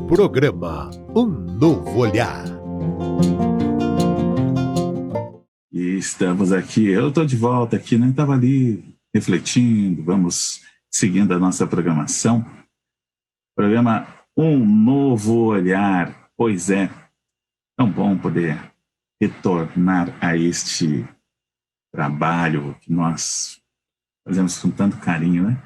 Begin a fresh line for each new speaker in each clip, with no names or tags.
Programa Um Novo Olhar.
E estamos aqui, eu estou de volta aqui, né? Estava ali refletindo, vamos seguindo a nossa programação. Programa Um Novo Olhar. Pois é, tão bom poder retornar a este trabalho que nós fazemos com tanto carinho, né?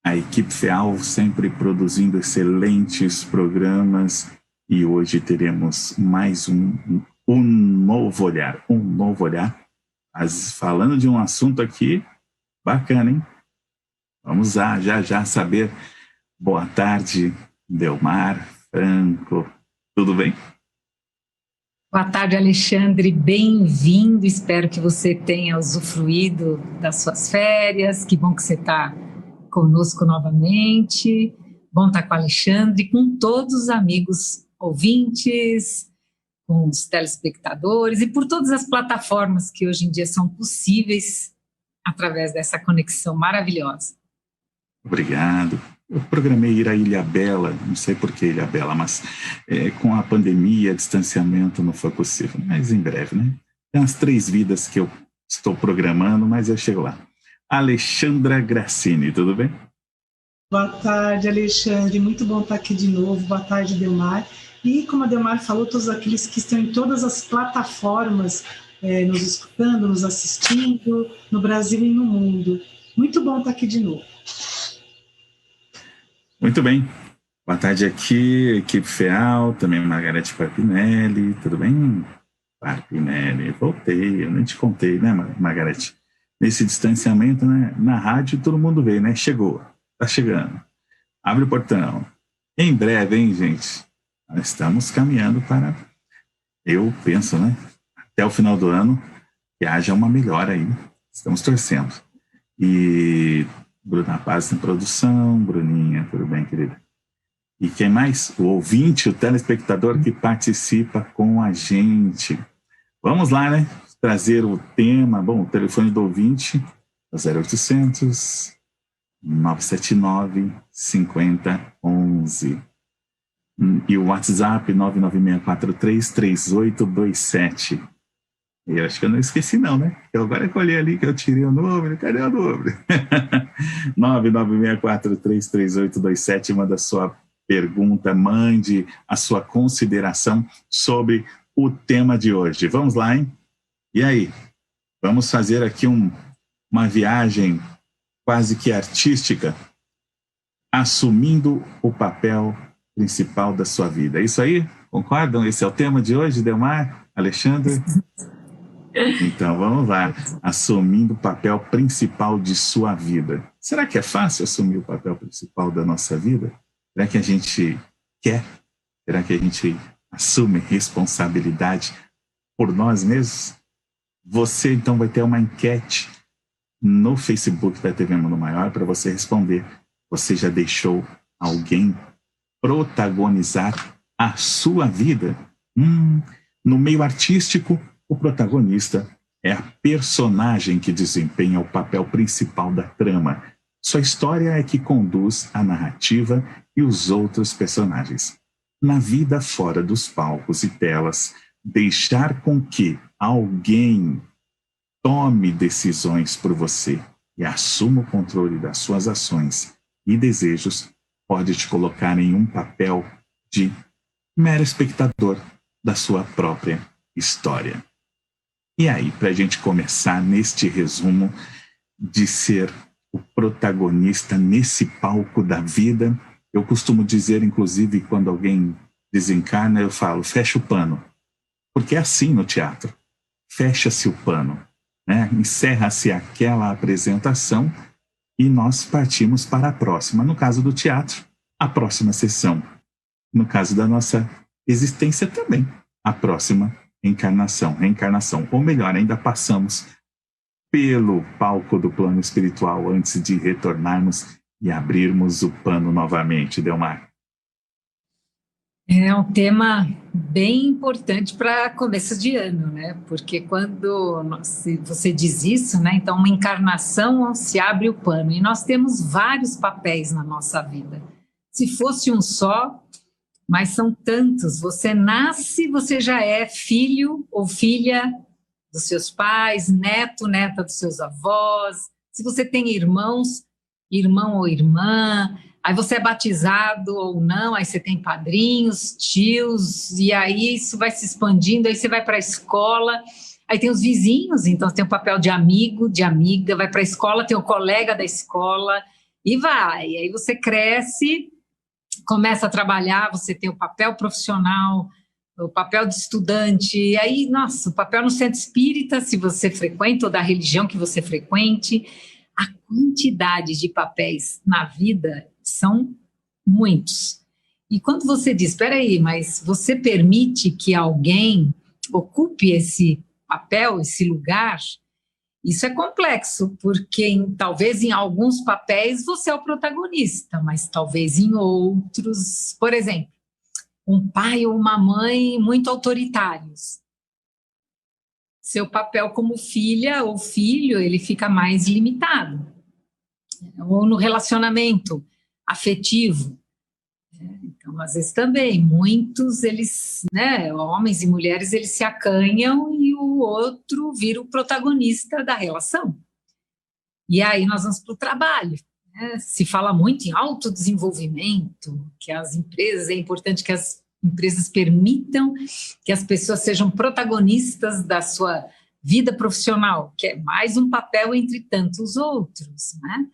A equipe FEAL sempre produzindo excelentes programas e hoje teremos mais um novo olhar, falando de um assunto aqui bacana, hein? Vamos lá, já saber. Boa tarde, Delmar, Franco, tudo bem?
Boa tarde, Alexandre, bem-vindo, espero que você tenha usufruído das suas férias, que bom que você está conosco novamente, bom estar com o Alexandre, com todos os amigos ouvintes, com os telespectadores e por todas as plataformas que hoje em dia são possíveis através dessa conexão maravilhosa.
Obrigado. Eu programei ir a Ilhabela, não sei por que Ilhabela, mas com a pandemia, distanciamento não foi possível, mas em breve, né? Tem umas 3 vidas que eu estou programando, mas eu chego lá. Alexandra Grassini, tudo bem?
Boa tarde, Alexandre, muito bom estar aqui de novo. Boa tarde, Delmar. E como a Delmar falou, todos aqueles que estão em todas as plataformas, nos escutando, nos assistindo, no Brasil e no mundo. Muito bom estar aqui de novo.
Muito bem. Boa tarde aqui, equipe FEAL, também Margarete Parpinelli, tudo bem? Parpinelli, voltei, eu nem te contei, né, Margarete? Nesse distanciamento, né, na rádio todo mundo vê, né? Chegou, tá chegando. Abre o portão. Em breve, hein, gente? Nós estamos caminhando para, eu penso, né? Até o final do ano, que haja uma melhora aí. Estamos torcendo. E Bruna Paz na produção, Bruninha, tudo bem, querida? E quem mais? O ouvinte, o telespectador que participa com a gente. Vamos lá, né? Trazer o tema, bom, o telefone do ouvinte é 0800 979 5011 e o WhatsApp 996433827. Eu acho que eu não esqueci não, né? Eu agora colhei ali que eu tirei o número, cadê o número? 996433827, manda sua pergunta, mande a sua consideração sobre o tema de hoje. Vamos lá, hein? E aí, vamos fazer aqui uma viagem quase que artística, assumindo o papel principal da sua vida. É isso aí? Concordam? Esse é o tema de hoje, Delmar, Alexandre? Então, vamos lá. Assumindo o papel principal de sua vida. Será que é fácil assumir o papel principal da nossa vida? Será que a gente quer? Será que a gente assume responsabilidade por nós mesmos? Você, então, vai ter uma enquete no Facebook da TV Mundo Maior para você responder. Você já deixou alguém protagonizar a sua vida? No meio artístico, o protagonista é a personagem que desempenha o papel principal da trama. Sua história é que conduz a narrativa e os outros personagens. Na vida fora dos palcos e telas, deixar com que alguém tome decisões por você e assuma o controle das suas ações e desejos pode te colocar em um papel de mero espectador da sua própria história. E aí, para a gente começar neste resumo de ser o protagonista nesse palco da vida, eu costumo dizer, inclusive, quando alguém desencarna, eu falo, fecha o pano. Porque é assim no teatro. Fecha-se o pano, né? Encerra-se aquela apresentação e nós partimos para a próxima. No caso do teatro, a próxima sessão. No caso da nossa existência também, a próxima reencarnação. Ou melhor, ainda passamos pelo palco do plano espiritual antes de retornarmos e abrirmos o pano novamente, Delmar?
É um tema bem importante para começo de ano, né? Porque quando você diz isso, né? Então, uma encarnação se abre o pano e nós temos vários papéis na nossa vida. Se fosse um só, mas são tantos. Você nasce, você já é filho ou filha dos seus pais, neto, neta dos seus avós. Se você tem irmãos, irmão ou irmã. Aí você é batizado ou não, aí você tem padrinhos, tios, e aí isso vai se expandindo, aí você vai para a escola, aí tem os vizinhos, então você tem o papel de amigo, de amiga, vai para a escola, tem o colega da escola, e vai. Aí você cresce, começa a trabalhar, você tem o papel profissional, o papel de estudante, e aí, nossa, o papel no centro espírita, se você frequenta, ou da religião que você frequente, a quantidade de papéis na vida são muitos. E quando você diz, espera aí, mas você permite que alguém ocupe esse papel, esse lugar, isso é complexo, porque talvez em alguns papéis você é o protagonista, mas talvez em outros, por exemplo, um pai ou uma mãe muito autoritários. Seu papel como filha ou filho, ele fica mais limitado. Ou no relacionamento afetivo. Então, às vezes também, muitos, eles, né, homens e mulheres, eles se acanham e o outro vira o protagonista da relação. E aí nós vamos para o trabalho. Né? Se fala muito em autodesenvolvimento, que as empresas, é importante que as empresas permitam que as pessoas sejam protagonistas da sua vida profissional, que é mais um papel entre tantos outros, né?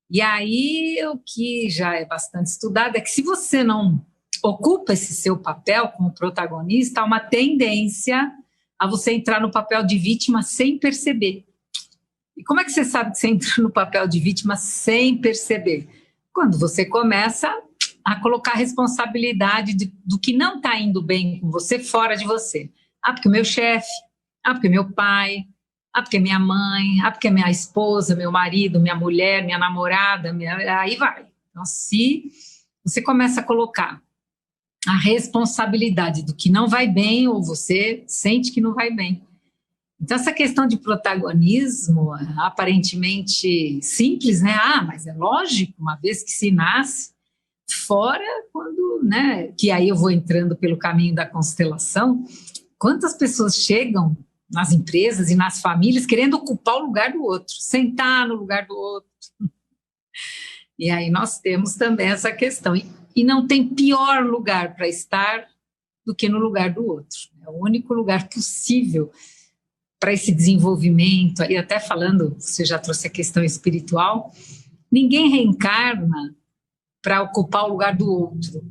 E aí, o que já é bastante estudado é que se você não ocupa esse seu papel como protagonista, há uma tendência a você entrar no papel de vítima sem perceber. E como é que você sabe que você entra no papel de vítima sem perceber? Quando você começa a colocar a responsabilidade do que não está indo bem com você fora de você. Ah, porque o meu chefe, ah, porque meu pai, ah, porque minha mãe, ah, porque minha esposa, meu marido, minha mulher, minha namorada, aí vai. Então, se você começa a colocar a responsabilidade do que não vai bem ou você sente que não vai bem. Então, essa questão de protagonismo, aparentemente simples, né? Ah, mas é lógico, uma vez que se nasce, fora quando, né? Que aí eu vou entrando pelo caminho da constelação, quantas pessoas chegam nas empresas e nas famílias querendo ocupar o lugar do outro, sentar no lugar do outro. E aí nós temos também essa questão. E não tem pior lugar para estar do que no lugar do outro. É o único lugar possível para esse desenvolvimento. Aí até falando, você já trouxe a questão espiritual, ninguém reencarna para ocupar o lugar do outro,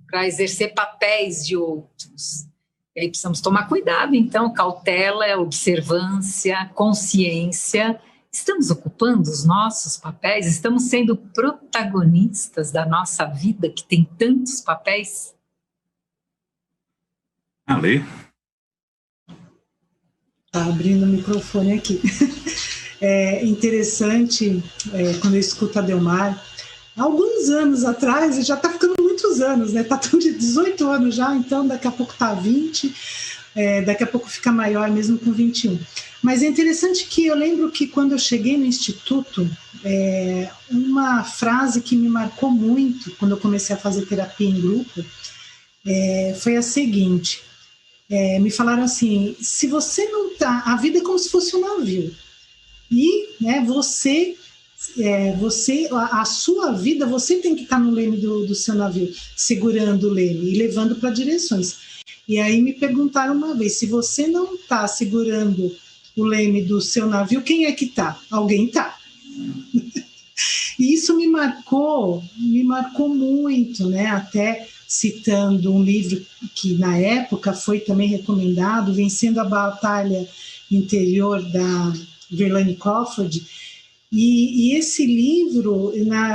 para exercer papéis de outros. E aí precisamos tomar cuidado, então, cautela, observância, consciência. Estamos ocupando os nossos papéis? Estamos sendo protagonistas da nossa vida, que tem tantos papéis?
Ale?
Está abrindo o microfone aqui. É interessante, quando eu escuto a Delmar, alguns anos atrás, já está ficando muitos anos, né? Está de 18 anos já, então daqui a pouco está 20, daqui a pouco fica maior mesmo com 21. Mas é interessante que eu lembro que quando eu cheguei no Instituto, uma frase que me marcou muito quando eu comecei a fazer terapia em grupo foi a seguinte, me falaram assim, se você não está, a vida é como se fosse um navio, e né, a sua vida, você tem que estar no leme do seu navio, segurando o leme e levando para direções. E aí me perguntaram uma vez, se você não está segurando o leme do seu navio, quem é que está? Alguém está. E isso me marcou muito, né? Até citando um livro que na época foi também recomendado, Vencendo a Batalha Interior, da Verlaine Crawford. E esse livro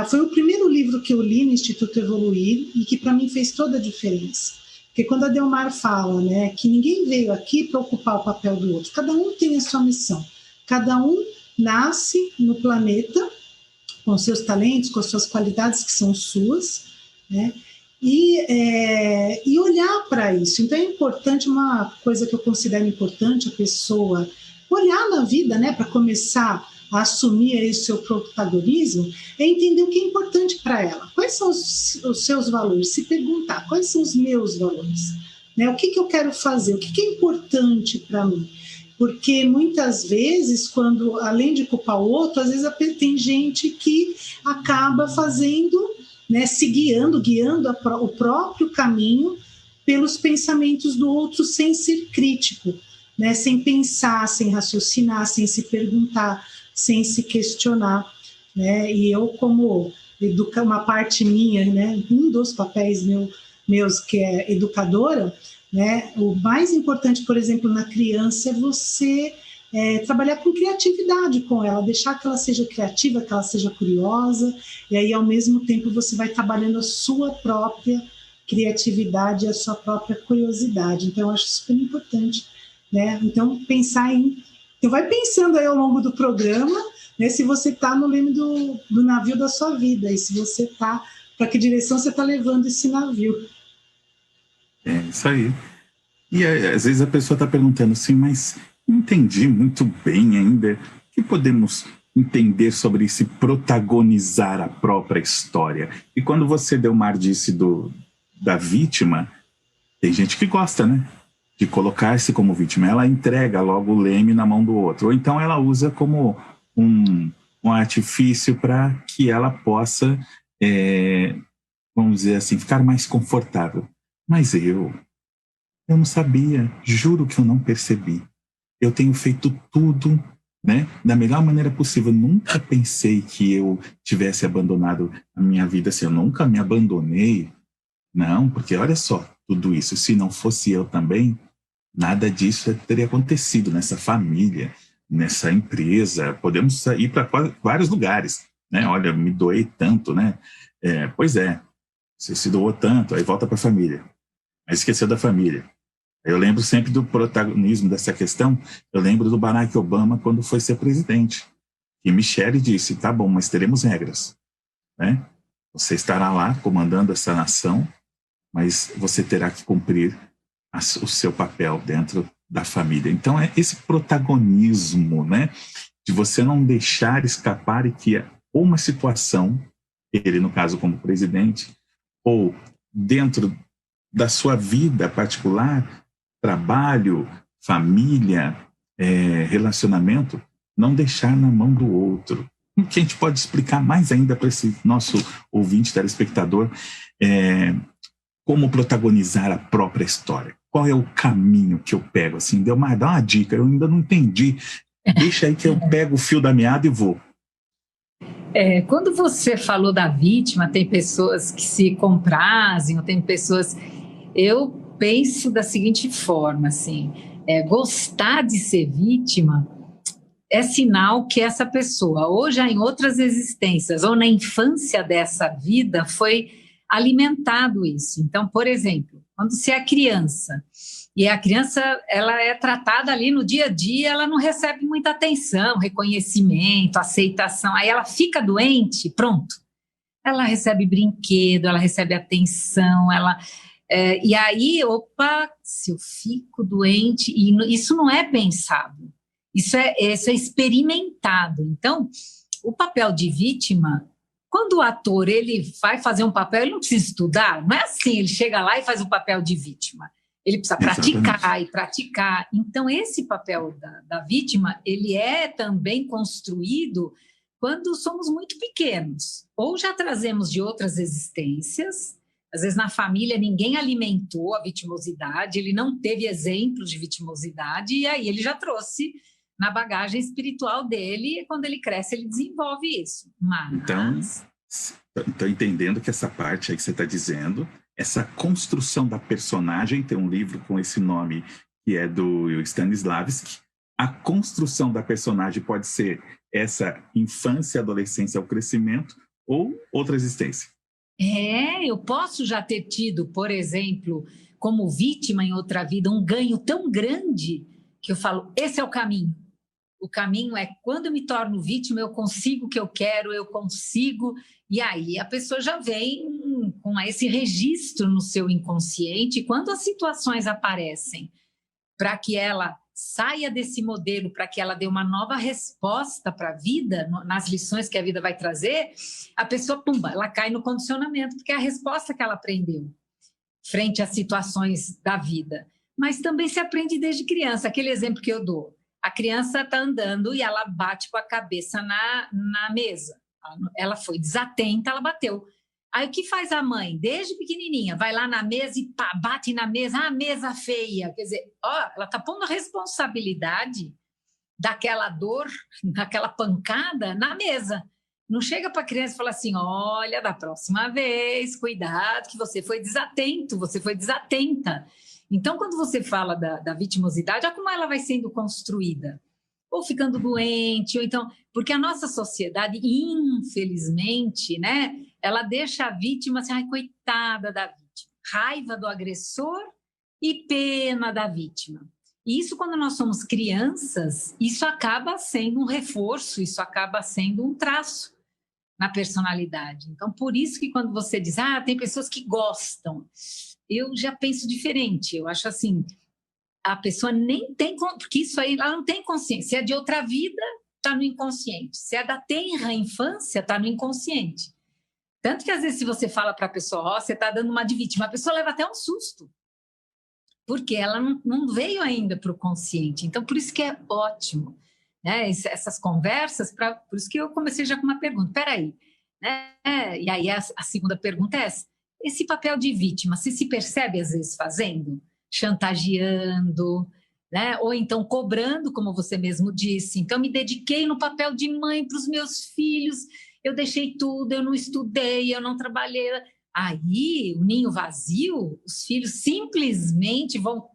foi o primeiro livro que eu li no Instituto Evoluir e que para mim fez toda a diferença. Porque quando a Delmar fala, né, que ninguém veio aqui para ocupar o papel do outro, cada um tem a sua missão, cada um nasce no planeta com os seus talentos, com as suas qualidades que são suas, né? E olhar para isso. Então é importante, uma coisa que eu considero importante, a pessoa olhar na vida, né, para começar a assumir aí o seu protagonismo, é entender o que é importante para ela. Quais são os seus valores? Se perguntar, quais são os meus valores? Né? O que eu quero fazer? O que é importante para mim? Porque muitas vezes, quando, além de culpar o outro, às vezes tem gente que acaba fazendo, né, se guiando o próprio caminho pelos pensamentos do outro sem ser crítico, né, sem pensar, sem raciocinar, sem se perguntar, sem se questionar, né? E eu, como uma parte minha, né, um dos papéis meus que é educadora, né, o mais importante, por exemplo, na criança é você trabalhar com criatividade com ela, deixar que ela seja criativa, que ela seja curiosa, e aí ao mesmo tempo você vai trabalhando a sua própria criatividade e a sua própria curiosidade. Então eu acho super importante, né? Então pensar em... Então vai pensando aí ao longo do programa, né, se você está no leme do navio da sua vida, e se você está, para que direção você está levando esse navio.
É isso aí. E às vezes a pessoa está perguntando assim, mas não entendi muito bem ainda. O que podemos entender sobre esse protagonizar a própria história? E quando você, Delmar, disse da vítima, tem gente que gosta, né, de colocar-se como vítima. Ela entrega logo o leme na mão do outro. Ou então ela usa como um artifício para que ela possa, vamos dizer assim, ficar mais confortável. Mas eu não sabia, juro que eu não percebi. Eu tenho feito tudo, né, da melhor maneira possível. Eu nunca pensei que eu tivesse abandonado a minha vida assim. Eu nunca me abandonei. Não, porque olha só, tudo isso, se não fosse eu também, nada disso teria acontecido nessa família, nessa empresa. Podemos ir para vários lugares, né? Olha, me doei tanto, né? Pois é, você se doou tanto, aí volta para a família. Aí esqueceu da família. Eu lembro sempre do protagonismo dessa questão. Eu lembro do Barack Obama quando foi ser presidente. E Michelle disse, tá bom, mas teremos regras, né? Você estará lá comandando essa nação, mas você terá que cumprir o seu papel dentro da família. Então é esse protagonismo, né, de você não deixar escapar e que uma situação, ele no caso como presidente, ou dentro da sua vida particular, trabalho, família, relacionamento, não deixar na mão do outro. O que a gente pode explicar mais ainda para esse nosso ouvinte, telespectador, como protagonizar a própria história? Qual é o caminho que eu pego? Assim, Delmar, dá uma dica, eu ainda não entendi. Deixa aí que eu pego o fio da meada e vou.
Quando você falou da vítima, tem pessoas que se comprazem, ou tem pessoas... Eu penso da seguinte forma, assim, gostar de ser vítima é sinal que essa pessoa, ou já em outras existências, ou na infância dessa vida, foi alimentado isso. Então, por exemplo, quando você é criança, e a criança ela é tratada ali no dia a dia, ela não recebe muita atenção, reconhecimento, aceitação, aí ela fica doente, pronto. Ela recebe brinquedo, ela recebe atenção, e aí, opa, se eu fico doente, e isso não é pensado, isso é experimentado. Então, o papel de vítima, quando o ator ele vai fazer um papel, ele não precisa estudar, não é assim, ele chega lá e faz o papel de vítima. Ele precisa praticar e praticar. Então, esse papel da vítima, ele é também construído quando somos muito pequenos, ou já trazemos de outras existências. Às vezes na família ninguém alimentou a vitimosidade, ele não teve exemplos de vitimosidade, e aí ele já trouxe na bagagem espiritual dele, e quando ele cresce ele desenvolve isso. Mas...
Então, estou entendendo que essa parte aí que você está dizendo, essa construção da personagem, tem um livro com esse nome que é do Stanislavski, a construção da personagem pode ser essa infância, adolescência, o crescimento, ou outra existência.
Eu posso já ter tido, por exemplo, como vítima em outra vida, um ganho tão grande que eu falo, esse é o caminho. O caminho é quando eu me torno vítima, eu consigo o que eu quero, eu consigo. E aí a pessoa já vem com esse registro no seu inconsciente. Quando as situações aparecem para que ela saia desse modelo, para que ela dê uma nova resposta para a vida, nas lições que a vida vai trazer, a pessoa, pumba, ela cai no condicionamento, porque é a resposta que ela aprendeu frente às situações da vida. Mas também se aprende desde criança. Aquele exemplo que eu dou. A criança está andando e ela bate com a cabeça na mesa. Ela foi desatenta, ela bateu. Aí o que faz a mãe? Desde pequenininha, vai lá na mesa e pá, bate na mesa, mesa feia. Quer dizer, ela está pondo a responsabilidade daquela dor, daquela pancada na mesa. Não chega para a criança e fala assim, olha, da próxima vez, cuidado, que você foi desatento, você foi desatenta. Então, quando você fala da vitimosidade, olha como ela vai sendo construída. Ou ficando doente, ou então... Porque a nossa sociedade, infelizmente, né, ela deixa a vítima assim, ai, coitada da vítima. Raiva do agressor e pena da vítima. E isso, quando nós somos crianças, isso acaba sendo um reforço, isso acaba sendo um traço na personalidade. Então, por isso que quando você diz, tem pessoas que gostam... Eu já penso diferente, eu acho assim, a pessoa nem tem, porque isso aí ela não tem consciência, se é de outra vida, está no inconsciente, se é da tenra infância, está no inconsciente. Tanto que às vezes se você fala para a pessoa, você está dando uma de vítima, a pessoa leva até um susto, porque ela não veio ainda para o consciente, então por isso que é ótimo, né? Essas conversas, por isso que eu comecei já com uma pergunta, peraí, né? E aí a segunda pergunta é essa, esse papel de vítima, você se percebe às vezes fazendo, chantageando, né? Ou então cobrando, como você mesmo disse. Então, me dediquei no papel de mãe para os meus filhos, eu deixei tudo, eu não estudei, eu não trabalhei. Aí, o ninho vazio, os filhos simplesmente vão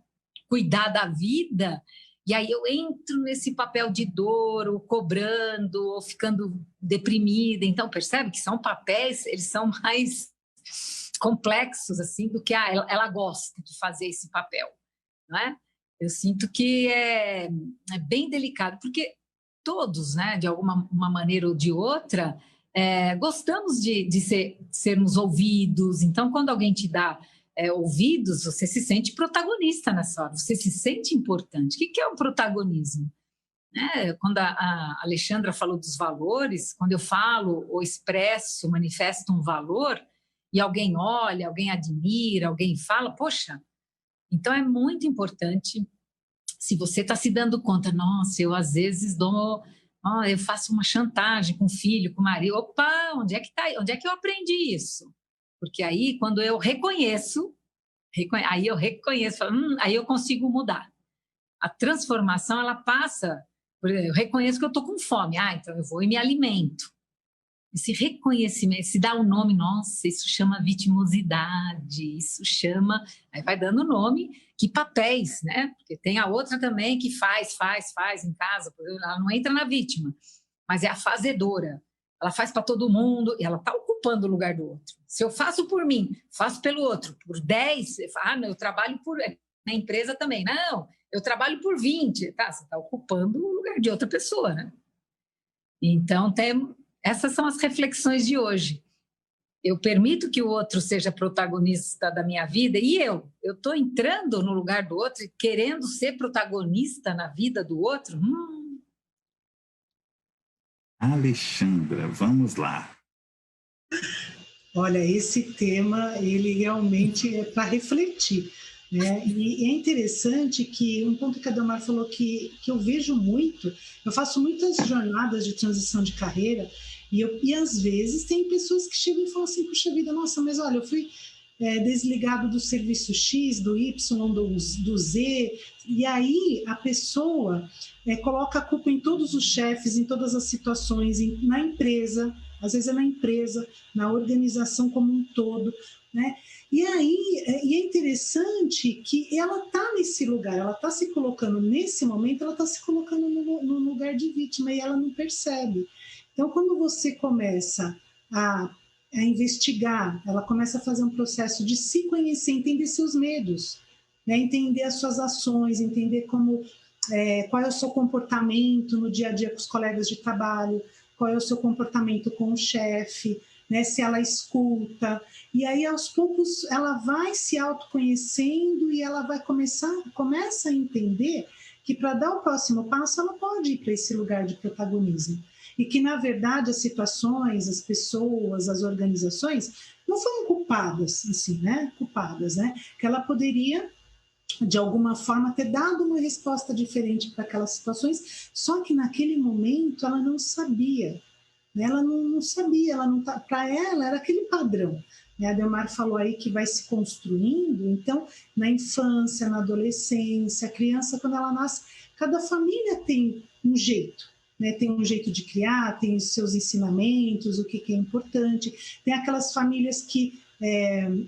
cuidar da vida, e aí eu entro nesse papel de dor, ou cobrando, ou ficando deprimida. Então, percebe que são papéis, eles são mais complexos assim do que ela gosta de fazer esse papel, não é? Eu sinto que é bem delicado, porque todos, né, de alguma uma maneira ou de outra, gostamos de sermos ouvidos. Então, quando alguém te dá ouvidos, você se sente protagonista nessa hora, você se sente importante. O que é o protagonismo? Quando a Alexandra falou dos valores, quando eu falo ou expresso, manifesto um valor, e alguém olha, alguém admira, alguém fala, poxa, então é muito importante, se você está se dando conta, nossa, eu às vezes eu faço uma chantagem com o filho, com o marido, opa, onde é que eu aprendi isso? Porque aí, quando eu reconheço, aí eu consigo mudar. A transformação, ela passa, por exemplo, eu reconheço que eu estou com fome, então eu vou e me alimento. Esse reconhecimento, se dá um nome, nossa, isso chama vitimosidade, isso chama... Aí vai dando nome, que papéis, né? Porque tem a outra também que faz em casa, ela não entra na vítima, mas é a fazedora. Ela faz para todo mundo e ela está ocupando o lugar do outro. Se eu faço por mim, faço pelo outro, por 10, não, eu trabalho na empresa também. Não, eu trabalho por 20. Tá, você está ocupando o lugar de outra pessoa, né? Então, essas são as reflexões de hoje. Eu permito que o outro seja protagonista da minha vida e eu estou entrando no lugar do outro e querendo ser protagonista na vida do outro.
Alexandra, vamos lá.
Olha, esse tema, ele realmente é para refletir, né? E é interessante que um ponto que a Delmar falou que eu vejo muito, eu faço muitas jornadas de transição de carreira e às vezes tem pessoas que chegam e falam assim, puxa vida, nossa, mas olha, eu fui desligado do serviço X, do Y, do Z, e aí a pessoa coloca a culpa em todos os chefes, em todas as situações, na empresa, às vezes é na empresa, na organização como um todo, né? E aí é interessante que ela está nesse lugar, ela está se colocando nesse momento, ela está se colocando no lugar de vítima e ela não percebe. Então, quando você começa a investigar, ela começa a fazer um processo de se conhecer, entender seus medos, né? Entender as suas ações, entender como qual é o seu comportamento no dia a dia com os colegas de trabalho, qual é o seu comportamento com o chefe, né, se ela escuta. E aí, aos poucos, ela vai se autoconhecendo e ela vai começa a entender que para dar o próximo passo, ela pode ir para esse lugar de protagonismo. E que, na verdade, as situações, as pessoas, as organizações não foram culpadas, assim, né? Culpadas, né? Que ela poderia, de alguma forma, ter dado uma resposta diferente para aquelas situações, só que naquele momento ela não sabia. Né? Ela não sabia, para ela era aquele padrão. Né? A Delmar falou aí que vai se construindo, então, na infância, na adolescência, a criança, quando ela nasce, cada família tem um jeito. Né, tem um jeito de criar, tem os seus ensinamentos, o que é importante. Tem aquelas famílias que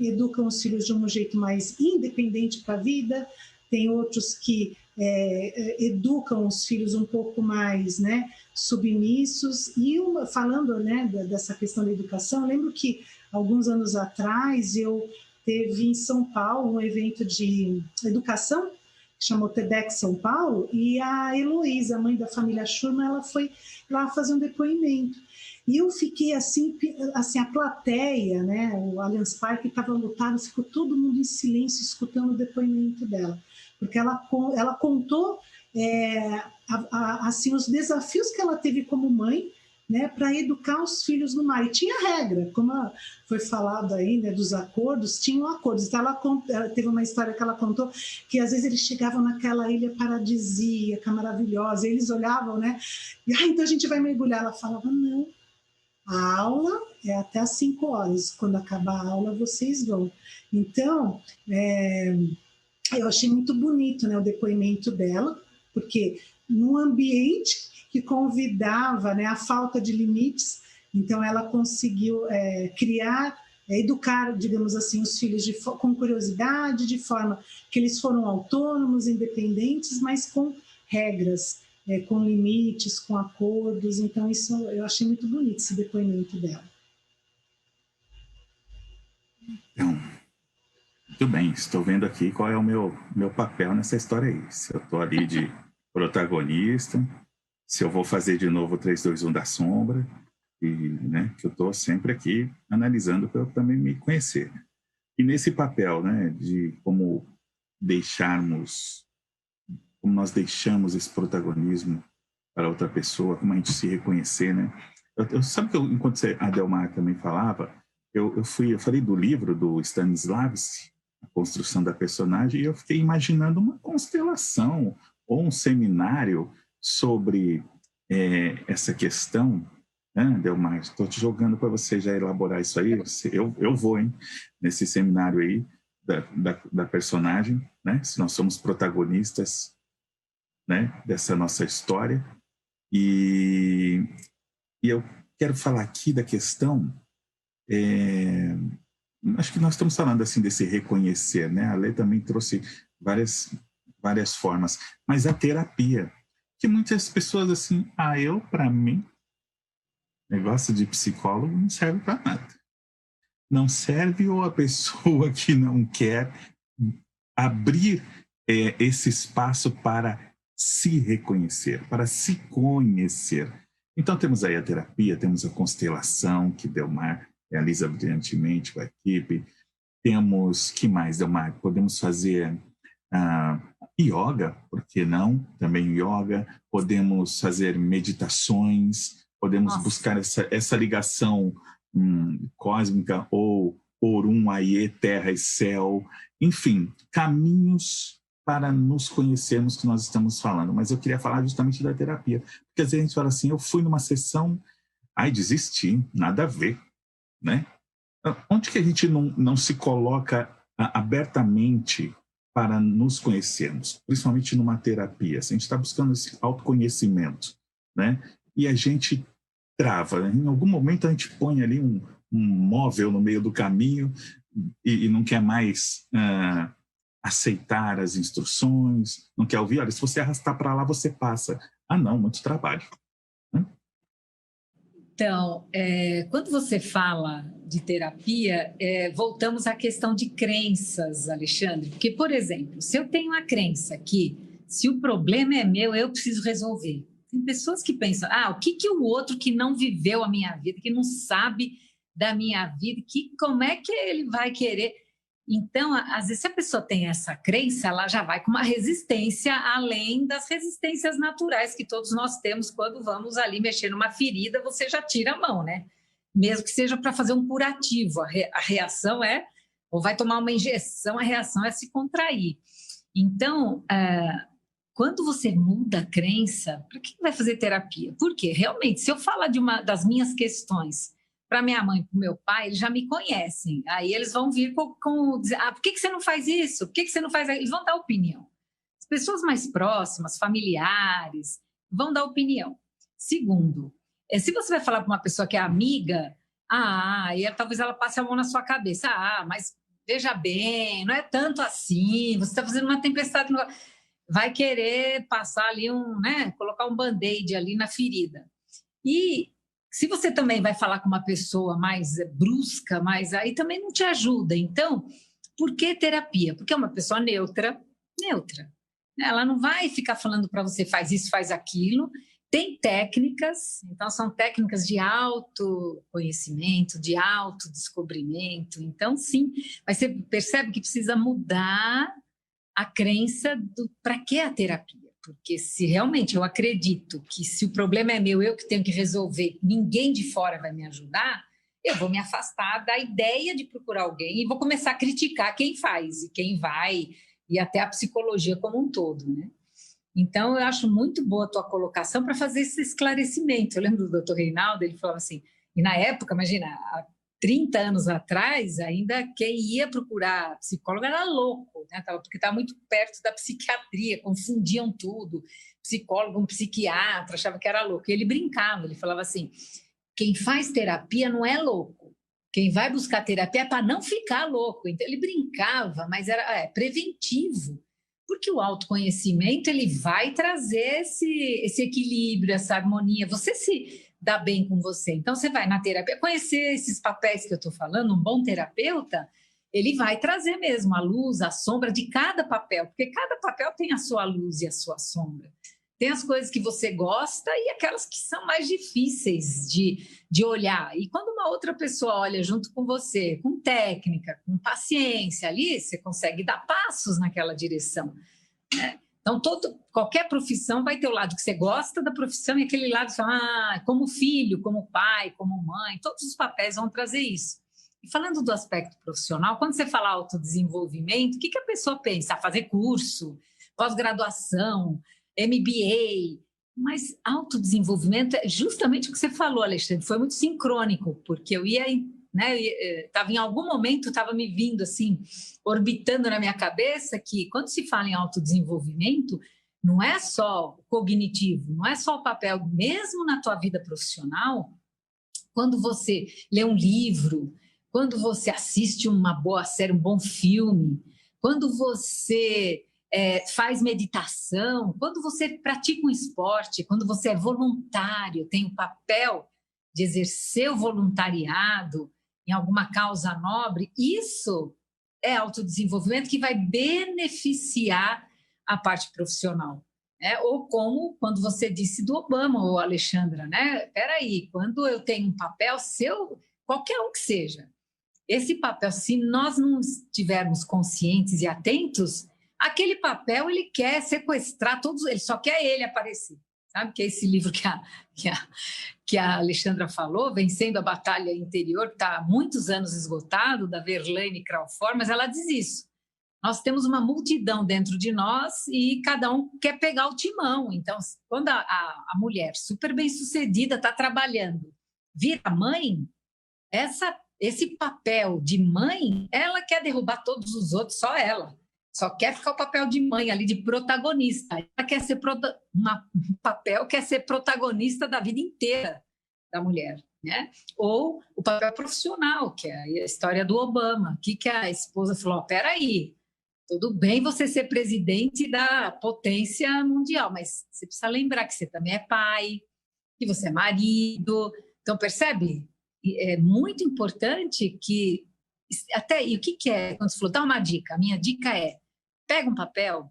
educam os filhos de um jeito mais independente para a vida, tem outros que educam os filhos um pouco mais, né, submissos. E falando, né, dessa questão da educação, eu lembro que alguns anos atrás eu teve em São Paulo um evento de educação que chamou TEDx São Paulo, e a Heloísa, a mãe da família Schurman, ela foi lá fazer um depoimento. E eu fiquei assim a plateia, né, o Allianz Parque estava lotado, ficou todo mundo em silêncio escutando o depoimento dela, porque ela contou assim, os desafios que ela teve como mãe, né, para educar os filhos no mar. E tinha regra, como foi falado aí, né, dos acordos, tinham acordos. Então ela teve uma história que ela contou que às vezes eles chegavam naquela ilha paradisíaca, maravilhosa, e eles olhavam, né, e então a gente vai mergulhar. Ela falava, não, a aula é até às 5 horas, quando acabar a aula vocês vão. Então, eu achei muito bonito, né, o depoimento dela, porque num ambiente que convidava, né, a falta de limites, então ela conseguiu criar, educar, digamos assim, os filhos com curiosidade, de forma que eles foram autônomos, independentes, mas com regras, com limites, com acordos. Então isso eu achei muito bonito, esse depoimento dela.
Então, muito bem, estou vendo aqui qual é o meu papel nessa história aí. Se eu estou ali de protagonista, se eu vou fazer de novo o 3, 2, 1 da sombra, e, né, que eu estou sempre aqui analisando para eu também me conhecer. E nesse papel, né, de como nós deixamos esse protagonismo para outra pessoa, como a gente se reconhecer, né? Sabe que enquanto a Delmar também falava, eu falei do livro do Stanislavski, A Construção da Personagem, e eu fiquei imaginando uma constelação ou um seminário sobre essa questão, né, Delmar? Estou te jogando para você já elaborar isso aí. Eu vou, hein, nesse seminário aí da personagem, né? Se nós somos protagonistas, né, dessa nossa história. E eu quero falar aqui da questão, acho que nós estamos falando assim desse reconhecer, né? A Lê também trouxe várias formas, mas a terapia, que muitas pessoas assim, para mim, negócio de psicólogo não serve para nada. Não serve, ou a pessoa que não quer abrir esse espaço para se reconhecer, para se conhecer. Então temos aí a terapia, temos a constelação que Delmar realiza brilhantemente com a equipe. Temos, que mais, Delmar? Podemos fazer yoga, por que não? Também yoga. Podemos fazer meditações, podemos buscar essa ligação cósmica, ou Orum, Aie, terra e céu. Enfim, caminhos para nos conhecermos que nós estamos falando. Mas eu queria falar justamente da terapia, porque às vezes a gente fala assim, eu fui numa sessão, desisti, nada a ver, né? Onde que a gente não se coloca abertamente para nos conhecermos, principalmente numa terapia? Se a gente está buscando esse autoconhecimento, né? E a gente trava, né? Em algum momento a gente põe ali um móvel no meio do caminho e não quer mais aceitar as instruções, não quer ouvir. Olha, se você arrastar para lá, você passa. Não, muito trabalho.
Então, quando você fala de terapia, voltamos à questão de crenças, Alexandre. Porque, por exemplo, se eu tenho a crença que se o problema é meu, eu preciso resolver. Tem pessoas que pensam, o que o outro que não viveu a minha vida, que não sabe da minha vida, como é que ele vai querer? Então, às vezes, se a pessoa tem essa crença, ela já vai com uma resistência além das resistências naturais que todos nós temos quando vamos ali mexer numa ferida, você já tira a mão, né? Mesmo que seja para fazer um curativo, a reação é, ou vai tomar uma injeção, a reação é se contrair. Então, quando você muda a crença, para que vai fazer terapia? Porque, realmente, se eu falar de uma das minhas questões para minha mãe e para o meu pai, eles já me conhecem. Aí eles vão vir dizer, por que você não faz isso? Por que você não faz isso? Eles vão dar opinião. As pessoas mais próximas, familiares, vão dar opinião. Segundo, se você vai falar para uma pessoa que é amiga, talvez ela passe a mão na sua cabeça. Mas veja bem, não é tanto assim, você está fazendo uma tempestade no... Vai querer passar ali colocar um band-aid ali na ferida. E se você também vai falar com uma pessoa mais brusca, aí também não te ajuda. Então, por que terapia? Porque é uma pessoa neutra. Ela não vai ficar falando para você faz isso, faz aquilo. Tem técnicas, então são técnicas de autoconhecimento, de autodescobrimento. Então, sim, mas você percebe que precisa mudar a crença do para que a terapia. Porque se realmente eu acredito que se o problema é meu, eu que tenho que resolver, ninguém de fora vai me ajudar, eu vou me afastar da ideia de procurar alguém e vou começar a criticar quem faz e quem vai, e até a psicologia como um todo, né? Então, eu acho muito boa a tua colocação para fazer esse esclarecimento. Eu lembro do Dr. Reinaldo, ele falava assim, e na época, imagina, há 30 anos atrás, ainda quem ia procurar psicólogo era louco, né? Porque estava muito perto da psiquiatria, confundiam tudo, psicólogo, um psiquiatra, achava que era louco. E ele brincava, ele falava assim, quem faz terapia não é louco, quem vai buscar terapia é para não ficar louco. Então, ele brincava, mas era preventivo, porque o autoconhecimento ele vai trazer esse equilíbrio, essa harmonia, você se dá bem com você. Então, você vai na terapia, conhecer esses papéis que eu estou falando, um bom terapeuta, ele vai trazer mesmo a luz, a sombra de cada papel, porque cada papel tem a sua luz e a sua sombra. Tem as coisas que você gosta e aquelas que são mais difíceis de olhar. E quando uma outra pessoa olha junto com você, com técnica, com paciência ali, você consegue dar passos naquela direção, né? Então, qualquer profissão vai ter o lado que você gosta da profissão e aquele lado que você fala, como filho, como pai, como mãe, todos os papéis vão trazer isso. E falando do aspecto profissional, quando você fala autodesenvolvimento, o que a pessoa pensa? Fazer curso, pós-graduação, MBA, mas autodesenvolvimento é justamente o que você falou, Alexandre, foi muito sincrônico, porque eu ia, estava em algum momento, estava me vindo assim, orbitando na minha cabeça que quando se fala em autodesenvolvimento, não é só o cognitivo, não é só o papel, mesmo na tua vida profissional, quando você lê um livro, quando você assiste uma boa série, um bom filme, quando você faz meditação, quando você pratica um esporte, quando você é voluntário, tem o papel de exercer o voluntariado em alguma causa nobre, isso é autodesenvolvimento que vai beneficiar a parte profissional, né? Ou como quando você disse do Obama, ou Alexandra, né? Peraí, quando eu tenho um papel seu, qualquer um que seja, esse papel, se nós não estivermos conscientes e atentos, aquele papel ele quer sequestrar todos, ele só quer ele aparecer, sabe? Que é esse livro que a Alexandra falou, Vencendo a Batalha Interior, que está há muitos anos esgotado, da Verlaine Crawford, mas ela diz isso. Nós temos uma multidão dentro de nós e cada um quer pegar o timão. Então, quando a mulher super bem-sucedida está trabalhando, vira mãe, esse papel de mãe, ela quer derrubar todos os outros, só ela. Só quer ficar o papel de mãe ali, de protagonista. Ela quer ser quer ser protagonista da vida inteira da mulher, né? Ou o papel profissional, que é a história do Obama. O que a esposa falou? Peraí, tudo bem você ser presidente da potência mundial, mas você precisa lembrar que você também é pai, que você é marido. Então, percebe? É muito importante que... E o que é? Quando você falou, dá uma dica. A minha dica é, pega um papel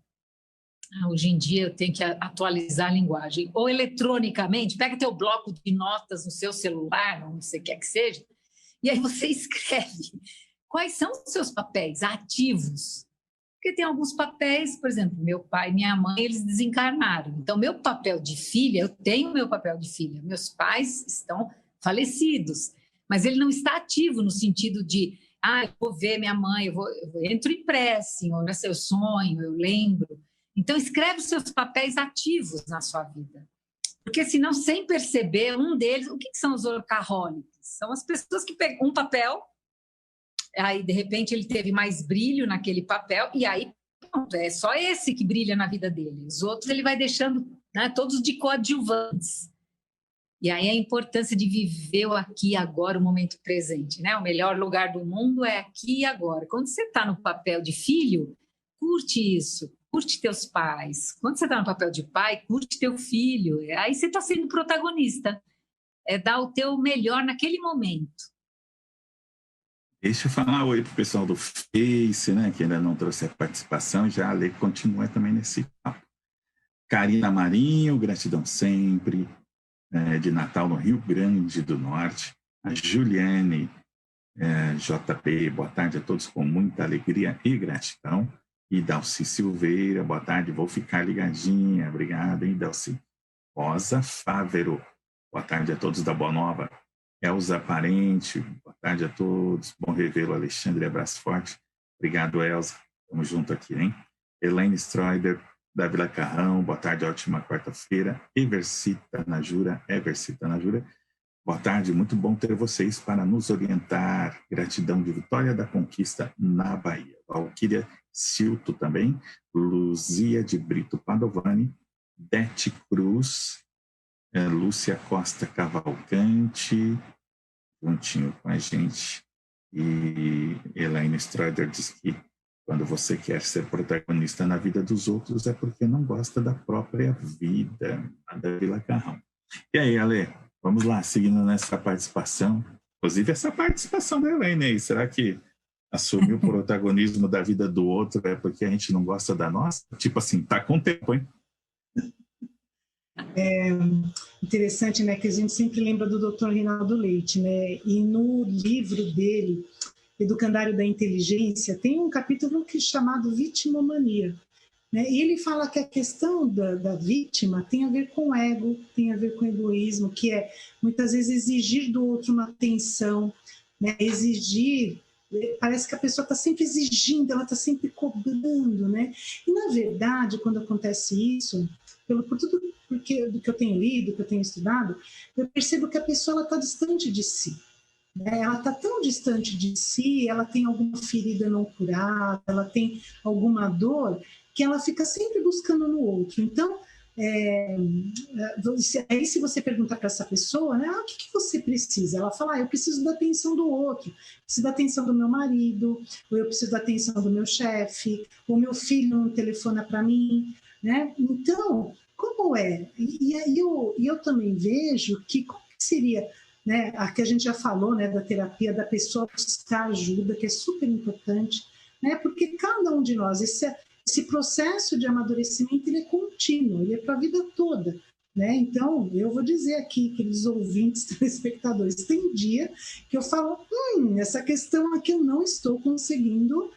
Hoje em dia eu tenho que atualizar a linguagem, ou eletronicamente, pega teu bloco de notas no seu celular, onde você quer que seja, e aí você escreve quais são os seus papéis ativos. Porque tem alguns papéis, por exemplo, meu pai e minha mãe, eles desencarnaram. Então, meu papel de filha, eu tenho meu papel de filha. Meus pais estão falecidos, mas ele não está ativo no sentido de, eu vou ver minha mãe, eu entro em prece, eu sonho, eu lembro. Então, escreve os seus papéis ativos na sua vida. Porque, senão, sem perceber, um deles... O que são os workaholics? São as pessoas que pegam um papel, aí, de repente, ele teve mais brilho naquele papel, e aí, pronto, é só esse que brilha na vida dele. Os outros ele vai deixando, né, todos de coadjuvantes. E aí a importância de viver o aqui e agora, o momento presente, né? O melhor lugar do mundo é aqui e agora. Quando você está no papel de filho, curte isso, curte teus pais. Quando você está no papel de pai, curte teu filho. Aí você está sendo protagonista. É dar o teu melhor naquele momento.
Deixa eu falar oi para o pessoal do Face, né, que ainda não trouxe a participação, já a Lê continua também nesse papo. Karina Marinho, gratidão sempre, de Natal, no Rio Grande do Norte. A Juliane JP, boa tarde a todos com muita alegria e gratidão. E Dalci Silveira, boa tarde, vou ficar ligadinha, obrigado, hein, Dalci. Rosa Fávero, boa tarde a todos da Boa Nova. Elza Parente, boa tarde a todos, bom revê-lo, Alexandre, abraço forte. Obrigado, Elza, estamos juntos aqui, hein? Elaine Stroider, da Vila Carrão, boa tarde, ótima quarta-feira. Evercita Najura, boa tarde, muito bom ter vocês para nos orientar. Gratidão de Vitória da Conquista na Bahia. Valquíria Silto também, Luzia de Brito Padovani, Dete Cruz, Lúcia Costa Cavalcante, juntinho com a gente. E Elaine Stroider diz que quando você quer ser protagonista na vida dos outros é porque não gosta da própria vida, da Vila Carrão. E aí, Ale, vamos lá, seguindo nessa participação. Inclusive, essa participação da Elaine aí, será que assumir o protagonismo da vida do outro é porque a gente não gosta da nossa? Tipo assim, tá com tempo, hein?
É interessante, né, que a gente sempre lembra do Dr. Rinaldo Leite, né, e no livro dele, Educandário da Inteligência, tem um capítulo que é chamado Vitimomania, né, e ele fala que a questão da vítima tem a ver com ego, tem a ver com egoísmo, que é muitas vezes exigir do outro uma atenção, né, exigir, parece que a pessoa está sempre exigindo, ela está sempre cobrando, né, e na verdade, quando acontece isso, por tudo do que eu tenho lido, que eu tenho estudado, eu percebo que a pessoa está distante de si. Né? Ela está tão distante de si, ela tem alguma ferida não curada, ela tem alguma dor, que ela fica sempre buscando no outro. Então, aí se você perguntar para essa pessoa, né, o que você precisa? Ela fala, eu preciso da atenção do outro, preciso da atenção do meu marido, ou eu preciso da atenção do meu chefe, ou meu filho não telefona para mim, né? Então, como é? E aí eu também vejo que como seria, né, a que a gente já falou, né, da terapia, da pessoa buscar ajuda, que é super importante, né, porque cada um de nós, esse processo de amadurecimento, ele é contínuo, ele é para a vida toda, né? Então, eu vou dizer aqui, queridos ouvintes, telespectadores, tem dia que eu falo, essa questão aqui eu não estou conseguindo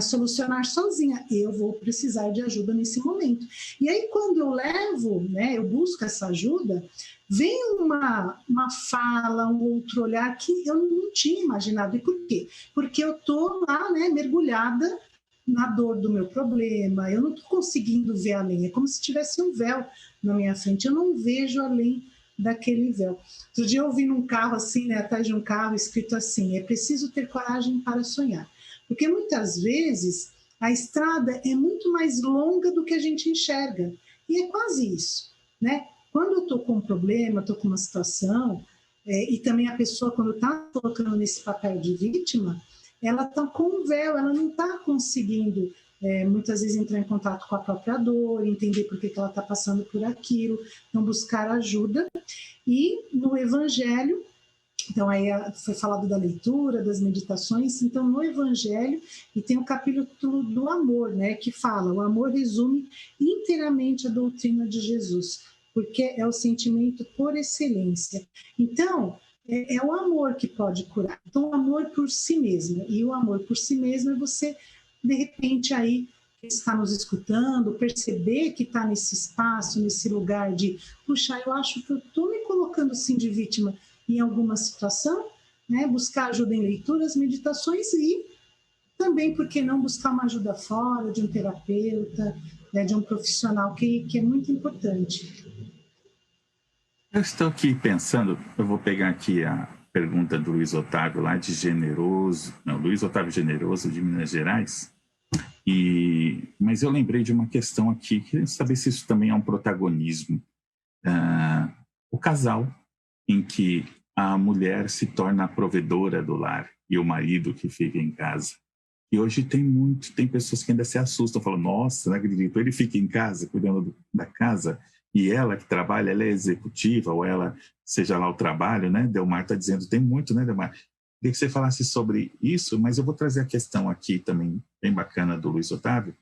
solucionar sozinha, eu vou precisar de ajuda nesse momento. E aí, quando eu levo, né, eu busco essa ajuda, vem uma fala, um outro olhar que eu não tinha imaginado. E por quê? Porque eu estou lá, né, mergulhada na dor do meu problema, eu não estou conseguindo ver além, é como se tivesse um véu na minha frente, eu não vejo além daquele véu. Outro dia eu ouvi num carro assim, né, atrás de um carro, escrito assim, é preciso ter coragem para sonhar. Porque muitas vezes a estrada é muito mais longa do que a gente enxerga. E é quase isso, né? Quando eu estou com um problema, estou com uma situação, e também a pessoa, quando está colocando nesse papel de vítima, ela está com um véu, ela não está conseguindo, muitas vezes, entrar em contato com a própria dor, entender por que ela está passando por aquilo, então buscar ajuda. E no Evangelho, Então, aí foi falado da leitura, das meditações. Então, no Evangelho, e tem o capítulo do amor, né, que fala, o amor resume inteiramente a doutrina de Jesus, porque é o sentimento por excelência. Então, é o amor que pode curar. Então, o amor por si mesmo. E o amor por si mesmo é você, de repente, aí, que está nos escutando, perceber que está nesse espaço, nesse lugar de, puxa, eu acho que eu estou me colocando assim de vítima em alguma situação, né? Buscar ajuda em leituras, meditações e também, por que não, buscar uma ajuda fora, de um terapeuta, né? De um profissional, que é muito importante.
Eu estou aqui pensando, eu vou pegar aqui a pergunta do Luiz Otávio, lá de Generoso, não, Luiz Otávio Generoso, de Minas Gerais, mas eu lembrei de uma questão aqui, queria saber se isso também é um protagonismo. O casal em que a mulher se torna a provedora do lar e o marido que fica em casa. E hoje tem pessoas que ainda se assustam, falam, nossa, não acredito, ele fica em casa cuidando da casa e ela que trabalha, ela é executiva, ou ela, seja lá o trabalho, né? Delmar está dizendo, tem muito, né, Delmar? Queria que você falasse sobre isso, mas eu vou trazer a questão aqui também, bem bacana, do Luiz Otávio.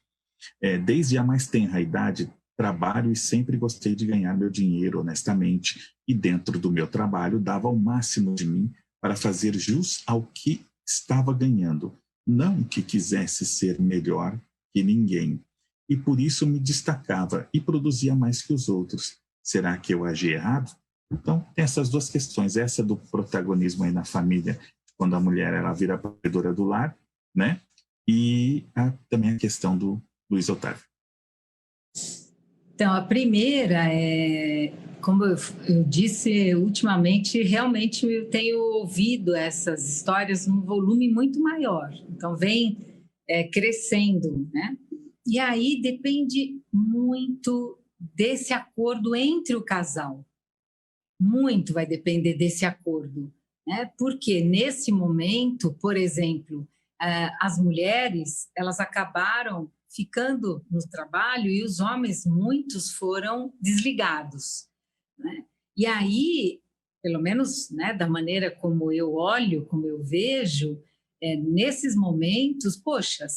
Desde a mais tenra idade, trabalho e sempre gostei de ganhar meu dinheiro honestamente, e dentro do meu trabalho dava o máximo de mim para fazer jus ao que estava ganhando, não que quisesse ser melhor que ninguém. E por isso me destacava e produzia mais que os outros. Será que eu agi errado? Então, tem essas duas questões. Essa do protagonismo aí na família, quando a mulher ela vira a provedora do lar, né? E também a questão do Luiz Otávio.
Então, a primeira como eu disse, ultimamente, realmente eu tenho ouvido essas histórias num volume muito maior. Então, vem crescendo, né? E aí depende muito desse acordo entre o casal. Muito vai depender desse acordo, né? Porque nesse momento, por exemplo, as mulheres, elas acabaram ficando no trabalho e os homens, muitos foram desligados, né? E aí, pelo menos, né, da maneira como eu olho, como eu vejo, nesses momentos, poxa,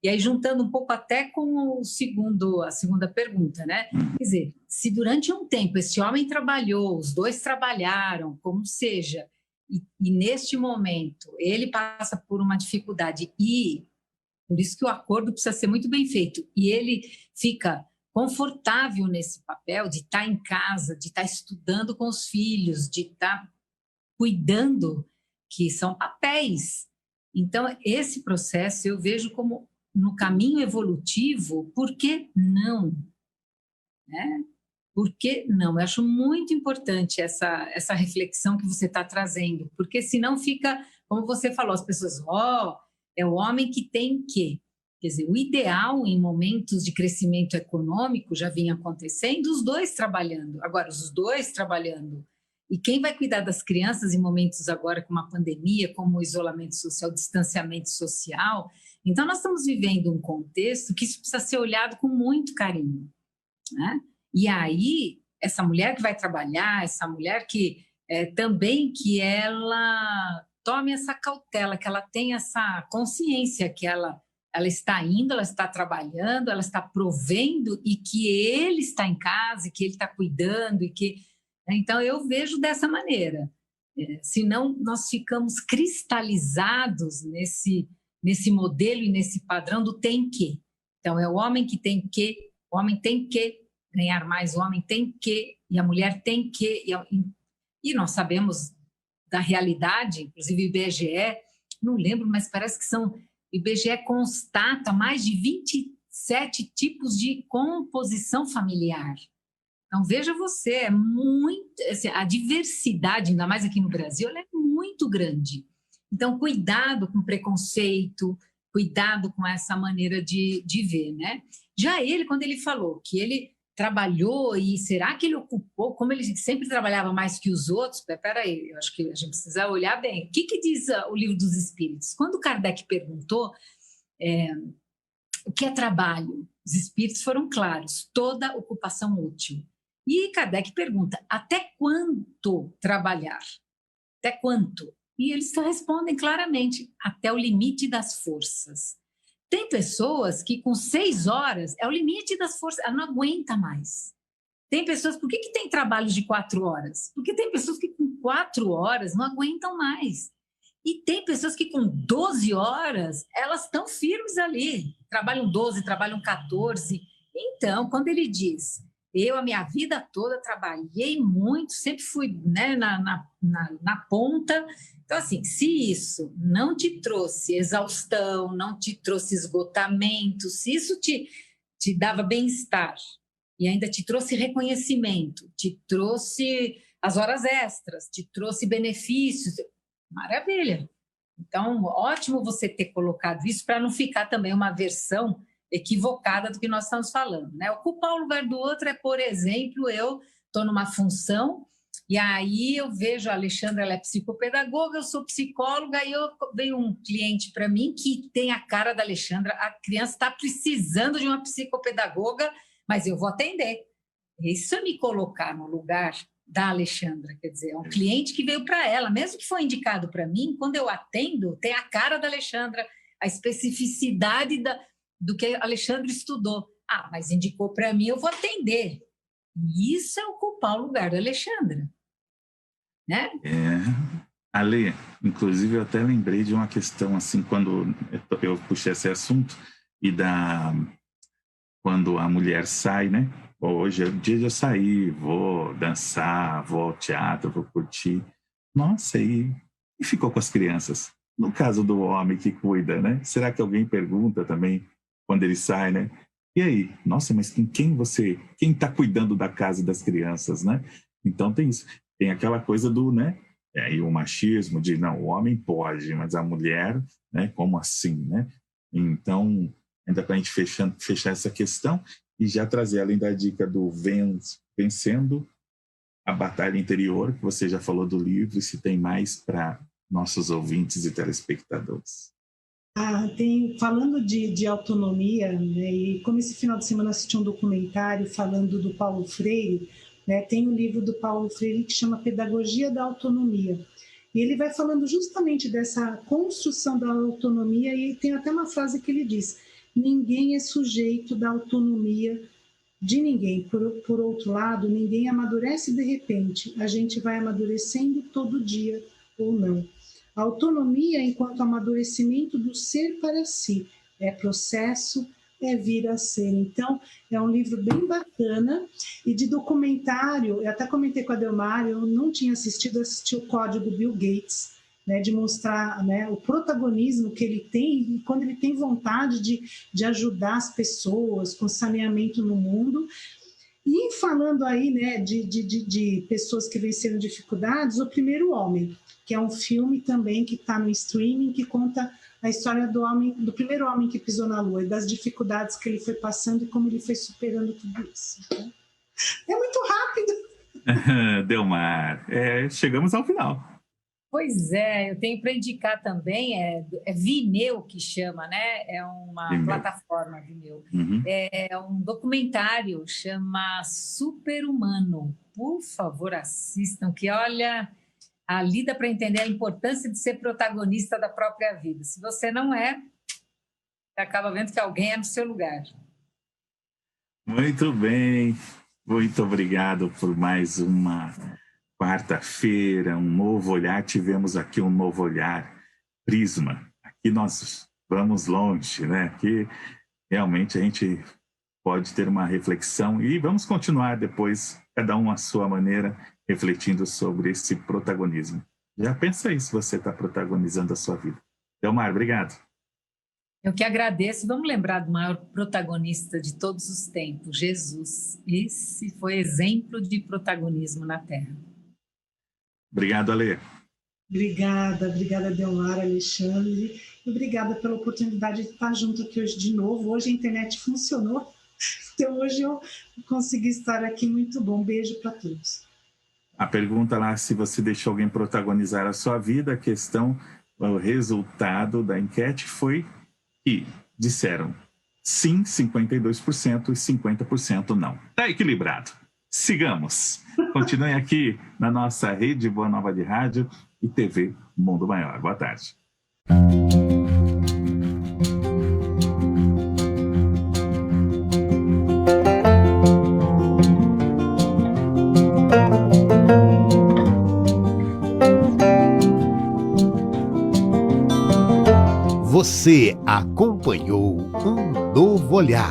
e aí juntando um pouco até com a segunda pergunta, né? Quer dizer, se durante um tempo esse homem trabalhou, os dois trabalharam, como seja, e neste momento ele passa por uma dificuldade e por isso que o acordo precisa ser muito bem feito, e ele fica confortável nesse papel de estar em casa, de estar estudando com os filhos, de estar cuidando, que são papéis. Então, esse processo eu vejo como no caminho evolutivo. Por que não? Né? Por que não? Eu acho muito importante essa reflexão que você está trazendo, porque senão fica, como você falou, as pessoas, é o homem que tem que. Quer dizer, o ideal em momentos de crescimento econômico já vinha acontecendo, os dois trabalhando. Agora, os dois trabalhando. E quem vai cuidar das crianças em momentos agora como a pandemia, como o isolamento social, o distanciamento social? Então, nós estamos vivendo um contexto que isso precisa ser olhado com muito carinho, né? E aí, essa mulher que vai trabalhar, essa mulher que também que ela tome essa cautela, que ela tenha essa consciência que ela está indo, ela está trabalhando, ela está provendo e que ele está em casa, e que ele está cuidando, e que... Então, eu vejo dessa maneira. Senão, nós ficamos cristalizados nesse modelo e nesse padrão do tem que. Então, é o homem que tem que, o homem tem que ganhar mais, o homem tem que, e a mulher tem que. E nós sabemos da realidade, inclusive o IBGE, não lembro, mas parece que o IBGE constata mais de 27 tipos de composição familiar. Então, veja você, a diversidade, ainda mais aqui no Brasil, ela é muito grande. Então, cuidado com preconceito, cuidado com essa maneira de ver, né? Já ele, quando ele falou que ele trabalhou e será que ele ocupou, como ele sempre trabalhava mais que os outros, peraí, eu acho que a gente precisa olhar bem. O que diz o Livro dos Espíritos? Quando Kardec perguntou o que é trabalho, os espíritos foram claros, toda ocupação útil. E Kardec pergunta, até quanto trabalhar? Até quanto? E eles respondem claramente, até o limite das forças. Tem pessoas que com 6 horas é o limite das forças, ela não aguenta mais. Tem pessoas, por que tem trabalhos de 4 horas? Porque tem pessoas que com 4 horas não aguentam mais. E tem pessoas que com 12 horas, elas estão firmes ali. Trabalham 12, trabalham 14. Então, quando ele diz, eu a minha vida toda trabalhei muito, sempre fui, né, na ponta. Então, assim, se isso não te trouxe exaustão, não te trouxe esgotamento, se isso te dava bem-estar e ainda te trouxe reconhecimento, te trouxe as horas extras, te trouxe benefícios, maravilha. Então, ótimo você ter colocado isso para não ficar também uma versão equivocada do que nós estamos falando, né? Ocupar o lugar do outro é, por exemplo, eu estou numa função e aí eu vejo a Alexandra, ela é psicopedagoga, eu sou psicóloga e veio um cliente para mim que tem a cara da Alexandra, a criança está precisando de uma psicopedagoga, mas eu vou atender. Isso é me colocar no lugar da Alexandra, quer dizer, é um cliente que veio para ela, mesmo que foi indicado para mim, quando eu atendo, tem a cara da Alexandra, a especificidade do que a Alexandra estudou. Ah, mas indicou para mim, eu vou atender. E isso é ocupar o lugar da Alexandra, né?
Ale, inclusive eu até lembrei de uma questão assim, quando eu puxei esse assunto, quando a mulher sai, né? Hoje é o dia de eu sair, vou dançar, vou ao teatro, vou curtir. Nossa, e ficou com as crianças? No caso do homem que cuida, né? Será que alguém pergunta também quando ele sai, né? E aí? Nossa, mas quem está cuidando da casa e das crianças, né? Então tem isso. Tem aquela coisa do, né? Aí o machismo de, não, o homem pode, mas a mulher, né? Como assim, né? Então, ainda para a gente fechar essa questão e já trazer, além da dica do Vencendo a Batalha Interior, que você já falou do livro, e se tem mais para nossos ouvintes e telespectadores.
Falando de autonomia, né, e como esse final de semana assisti um documentário falando do Paulo Freire, né, tem um livro do Paulo Freire que chama Pedagogia da Autonomia. E ele vai falando justamente dessa construção da autonomia, e tem até uma frase que ele diz: ninguém é sujeito da autonomia de ninguém. Por outro lado, ninguém amadurece de repente, a gente vai amadurecendo todo dia ou não. A autonomia enquanto amadurecimento do ser para si, é processo, é vir a ser. Então, é um livro bem bacana, e de documentário, eu até comentei com a Delmar, eu não tinha assisti o Código Bill Gates, né, de mostrar, né, o protagonismo que ele tem, e quando ele tem vontade de ajudar as pessoas com saneamento no mundo. E falando aí, né, de pessoas que venceram dificuldades, O Primeiro Homem, que é um filme também que está no streaming, que conta a história do primeiro homem que pisou na Lua e das dificuldades que ele foi passando e como ele foi superando tudo isso. Né? É muito rápido.
Delmar, chegamos ao final.
Pois é, eu tenho para indicar também, é Vimeo que chama, né? É uma plataforma Vimeo.
Uhum.
É um documentário, chama Super-Humano. Por favor, assistam, que olha, ali dá para entender a importância de ser protagonista da própria vida. Se você não é, você acaba vendo que alguém é no seu lugar.
Muito bem, muito obrigado por mais uma quarta-feira, um novo olhar. Tivemos aqui um novo olhar, Prisma. Aqui nós vamos longe, né? Aqui realmente a gente pode ter uma reflexão e vamos continuar depois, cada um à sua maneira, refletindo sobre esse protagonismo. Já pensa aí se você está protagonizando a sua vida. Delmar, obrigado.
Eu que agradeço. Vamos lembrar do maior protagonista de todos os tempos, Jesus. Esse foi exemplo de protagonismo na Terra.
Obrigado, Ale.
Obrigada, Delmar, Alexandre. Obrigada pela oportunidade de estar junto aqui hoje de novo. Hoje a internet funcionou, então hoje eu consegui estar aqui. Muito bom. Beijo para todos.
A pergunta lá, se você deixou alguém protagonizar a sua vida, a questão, o resultado da enquete foi que disseram sim, 52%, e 50% não. Está equilibrado. Sigamos. Continuem aqui na nossa rede Boa Nova de Rádio, e TV Mundo Maior. Boa tarde.
Você acompanhou Um Novo Olhar.